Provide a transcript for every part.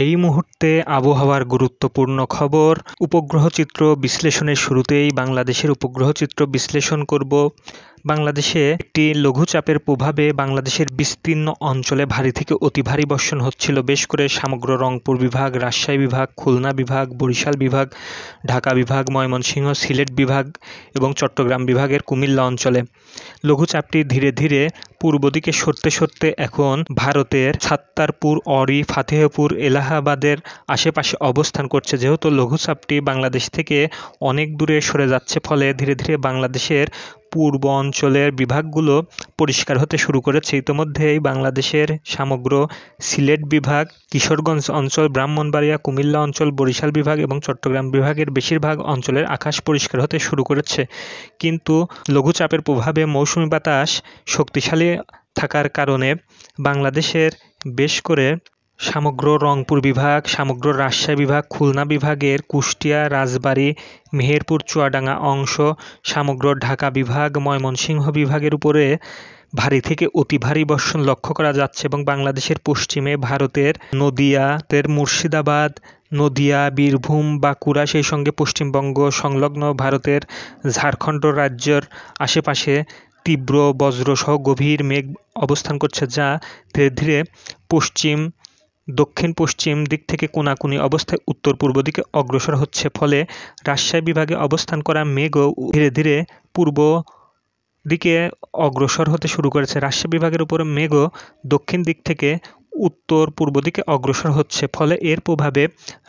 এই মুহূর্তে আবহাওয়ার গুরুত্বপূর্ণ খবর। উপগ্রহ চিত্র বিশ্লেষণের শুরুতেই বাংলাদেশের উপগ্রহ চিত্র বিশ্লেষণ করব। বাংলাদেশে একটি লঘুচাপের প্রভাবে বাংলাদেশের বিস্তীর্ণ অঞ্চলে ভারী থেকে অতি ভারী বর্ষণ হচ্ছিল, বেশ করে সমগ্র রংপুর বিভাগ, রাজশাহী বিভাগ, খুলনা বিভাগ, বরিশাল বিভাগ, ঢাকা বিভাগ, ময়মনসিংহ, সিলেট বিভাগ এবং চট্টগ্রাম বিভাগের কুমিল্লা অঞ্চলে। লঘুচাপটি ধীরে ধীরে পূর্ব দিকে সরতে সরতে এখন ভারতের ছাত্তারপুর, অরি, ফাতেহপুর, এলাহাবাদের আশেপাশে অবস্থান করছে। যেহেতু লঘুচাপটি বাংলাদেশ থেকে অনেক দূরে সরে যাচ্ছে, ফলে ধীরে ধীরে বাংলাদেশের পূর্ব অঞ্চলের বিভাগগুলো পরিষ্কার হতে শুরু করেছে। ইতিমধ্যেই বাংলাদেশের সমগ্র সিলেট বিভাগ, কিশোরগঞ্জ অঞ্চল, ব্রাহ্মণবাড়িয়া, কুমিল্লা অঞ্চল, বরিশাল বিভাগ এবং চট্টগ্রাম বিভাগের বেশিরভাগ অঞ্চলের আকাশ পরিষ্কার হতে শুরু করেছে। কিন্তু লঘুচাপের প্রভাবে মৌসুমি বাতাস শক্তিশালী থাকার কারণে বাংলাদেশের বেশ করে সমগ্র রংপুর বিভাগ, সমগ্র রাজশাহী বিভাগ, খুলনা বিভাগের কুষ্টিয়া, রাজবাড়ী, মেহেরপুর, চুয়াডাঙ্গা অংশ, সমগ্র ঢাকা বিভাগ, ময়মনসিংহ বিভাগের উপরে ভারী থেকে অতি ভারী বর্ষণ লক্ষ্য করা যাচ্ছে এবং বাংলাদেশের পশ্চিমে ভারতের নদিয়াতের মুর্শিদাবাদ, নদিয়া, বীরভূম, বাঁকুড়া, সেই সঙ্গে পশ্চিমবঙ্গ সংলগ্ন ভারতের ঝাড়খণ্ড রাজ্যের আশেপাশে তীব্র বজ্রসহ গভীর মেঘ অবস্থান করছে, যা ধীরে ধীরে দক্ষিণ পশ্চিম দিক থেকে কোনাকুনি অবস্থায় উত্তর পূর্ব দিকে অগ্রসর হচ্ছে। ফলে রাজশাহী বিভাগে অবস্থান করা মেঘও ধীরে ধীরে পূর্ব দিকে অগ্রসর হতে শুরু করেছে। রাজশাহী বিভাগের উপরে মেঘও দক্ষিণ দিক থেকে উত্তর পূর্ব দিকে অগ্রসর হচ্ছে। ফলে এর প্রভাবে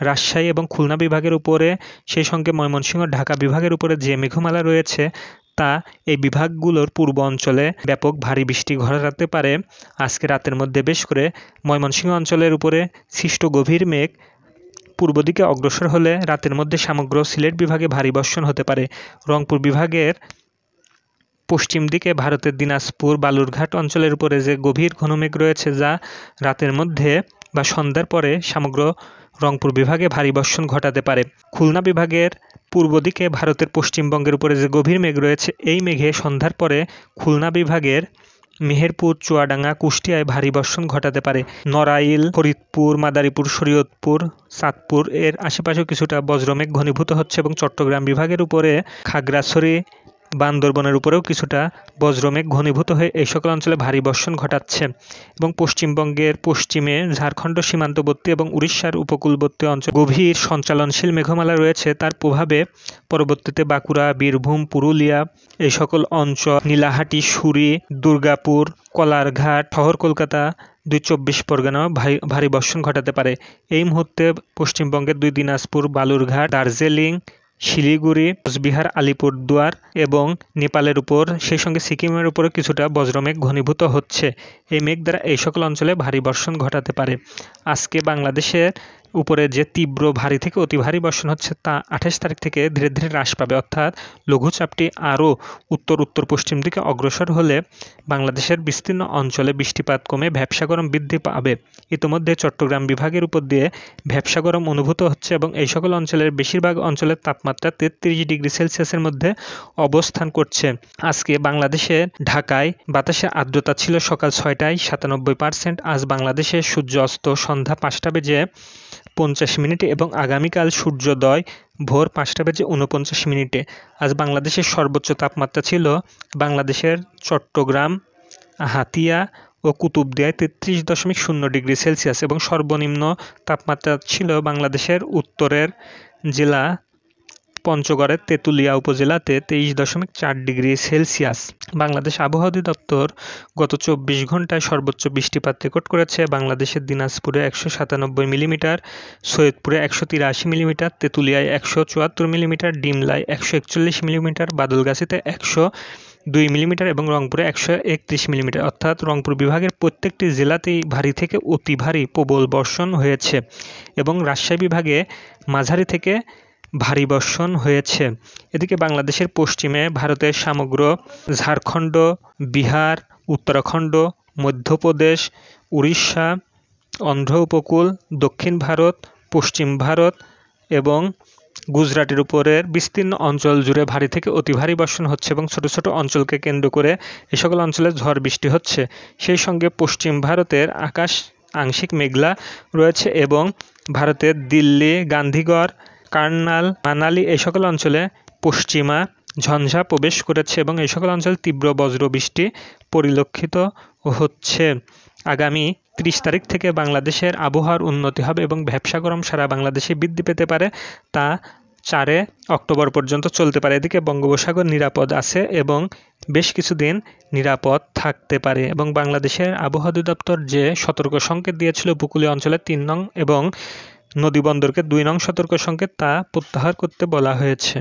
রাজশাহী এবং খুলনা বিভাগের উপরে, সেই সঙ্গে ময়মনসিংহ, ঢাকা বিভাগের উপরে যে মেঘমালা রয়েছে তা এই বিভাগগুলোর পূর্ব অঞ্চলে ব্যাপক ভারী বৃষ্টি ঘটাতে পারে। আজকে রাতের মধ্যে বেশ করে ময়মনসিংহ অঞ্চলের উপরে সৃষ্ট গভীর মেঘ পূর্ব দিকে অগ্রসর হলে রাতের মধ্যে সমগ্র সিলেট বিভাগে ভারী বর্ষণ হতে পারে। রংপুর বিভাগের পশ্চিম দিকে ভারতের দিনাজপুর, বালুরঘাট অঞ্চলের উপরে যে গভীর ঘনমেঘ রয়েছে, যা রাতের মধ্যে বা সন্ধ্যার পরে সমগ্র রংপুর বিভাগে ভারী বর্ষণ ঘটাতে পারে। খুলনা বিভাগের পূর্ব দিকে ভারতের পশ্চিমবঙ্গের উপরে যে গভীর মেঘ রয়েছে, এই মেঘে সন্ধ্যার পরে খুলনা বিভাগের মেহেরপুর, চুয়াডাঙ্গা, কুষ্টিয়ায় ভারী বর্ষণ ঘটাতে পারে। নড়াইল, ফরিদপুর, মাদারীপুর, শরীয়তপুর, চাঁদপুর এর আশেপাশেও কিছুটা বজ্রমেঘ ঘনীভূত হচ্ছে এবং চট্টগ্রাম বিভাগের উপরে খাগড়াছড়ি, বান্দরবনের উপরেও কিছুটা বজ্রমেঘ ঘনীভূত হয়ে এই সকল অঞ্চলে ভারী বর্ষণ ঘটাচ্ছে এবং পশ্চিমবঙ্গের পশ্চিমে ঝাড়খণ্ড সীমান্তবর্তী এবং উড়িষ্যার উপকূলবর্তী অঞ্চল গভীর সঞ্চালনশীল মেঘমালা রয়েছে। তার প্রভাবে পরবর্তীতে বাঁকুড়া, বীরভূম, পুরুলিয়া এই সকল অঞ্চল, নীলাহাটি, সুরি, দুর্গাপুর, কলারঘাট, শহর কলকাতা, 24 পরগনাও ভারী বর্ষণ ঘটাতে পারে। এই মুহূর্তে পশ্চিমবঙ্গের দিনাজপুর, বালুরঘাট, দার্জিলিং, শিলিগুড়ি, কোচবিহার, আলিপুরদুয়ার এবং নেপালের উপর, সেই সঙ্গে সিকিমের উপরে কিছুটা বজ্রমেঘ ঘনীভূত হচ্ছে। এই মেঘ দ্বারা এই সকল অঞ্চলে ভারী বর্ষণ ঘটাতে পারে। আজকে বাংলাদেশের উপরে যে তীব্র ভারী থেকে অতি ভারী বর্ষণ হচ্ছে, তা 28 তারিখ থেকে ধীরে ধীরে হ্রাস পাবে। অর্থাৎ লঘুচাপটি আরও উত্তর পশ্চিম দিকে অগ্রসর হলে বাংলাদেশের বিস্তীর্ণ অঞ্চলে বৃষ্টিপাত কমে ভ্যাপসা গরম বৃদ্ধি পাবে। ইতিমধ্যে চট্টগ্রাম বিভাগের উপর দিয়ে ভ্যাপসা গরম অনুভূত হচ্ছে এবং এই সকল অঞ্চলের বেশিরভাগ অঞ্চলের তাপমাত্রা 33 ডিগ্রি সেলসিয়াসের মধ্যে অবস্থান করছে। আজকে বাংলাদেশের ঢাকায় বাতাসের আর্দ্রতা ছিল সকাল 6টায় 97%। আজ বাংলাদেশের সূর্য অস্ত সন্ধ্যা 5টা বেজে 50 মিনিটে এবং আগামীকাল সূর্যোদয় ভোর 5টা বেজে 49 মিনিটে। আজ বাংলাদেশের সর্বোচ্চ তাপমাত্রা ছিল বাংলাদেশের চট্টগ্রাম, হাতিয়া ও কুতুবদিয়ায় 33.0 ডিগ্রি সেলসিয়াস এবং সর্বনিম্ন তাপমাত্রা ছিল বাংলাদেশের উত্তরের জেলা পঞ্চগড়ের তেঁতুলিয়া উপজেলাতে 23.4 ডিগ্রি সেলসিয়াস। বাংলাদেশ আবহাওয়া অধিদপ্তর গত 24 ঘন্টায় সর্বোচ্চ বৃষ্টিপাত রেকর্ড করেছে বাংলাদেশের দিনাজপুরে 197 মিলিমিটার, সৈয়দপুরে 183 মিলিমিটার, তেঁতুলিয়ায় 174 মিলিমিটার, ডিমলায় 141 মিলিমিটার, বাদলগাছীতে 102 মিলিমিটার এবং রংপুরে 131 মিলিমিটার। অর্থাৎ রংপুর বিভাগের প্রত্যেকটি জেলাতেই ভারী থেকে অতি ভারী প্রবল বর্ষণ হয়েছে এবং রাজশাহী বিভাগে মাঝারি থেকে ভারী বর্ষণ হয়েছে। এদিকে বাংলাদেশের পশ্চিমে ভারতের সমগ্র ঝাড়খণ্ড, বিহার, উত্তরাখণ্ড, মধ্যপ্রদেশ, উড়িষ্যা, অন্ধ্র উপকূল, দক্ষিণ ভারত, পশ্চিম ভারত এবং গুজরাটের উপরের বিস্তীর্ণ অঞ্চল জুড়ে ভারী থেকে অতি ভারী বর্ষণ হচ্ছে এবং ছোট ছোট অঞ্চলকে কেন্দ্র করে এ সকল অঞ্চলে ঝড় বৃষ্টি হচ্ছে। সেই সঙ্গে পশ্চিম ভারতের আকাশ আংশিক মেঘলা রয়েছে এবং ভারতের দিল্লি, গান্ধীগড়, কার্নাল, মানালি এই সকল অঞ্চলে পশ্চিমা ঝঞ্ঝা প্রবেশ করেছে এবং এই সকল অঞ্চলে তীব্র বজ্রবৃষ্টি পরিলক্ষিত হচ্ছে। আগামী 30 তারিখ থেকে বাংলাদেশের আবহাওয়ার উন্নতি হবে এবং ভ্যাপসা গরম সারা বাংলাদেশে বৃদ্ধি পেতে পারে, তা 4 অক্টোবর পর্যন্ত চলতে পারে। এদিকে বঙ্গোপসাগর নিরাপদ আছে এবং বেশ কিছুদিন নিরাপদ থাকতে পারে এবং বাংলাদেশের আবহাওয়া অধিদপ্তর যে সতর্ক সংকেত দিয়েছিল উপকূলীয় অঞ্চলে 3 নং এবং নদীবন্দরকে 2 নং সতর্ক সংকেত, তা প্রত্যাহার করতে বলা হয়েছে।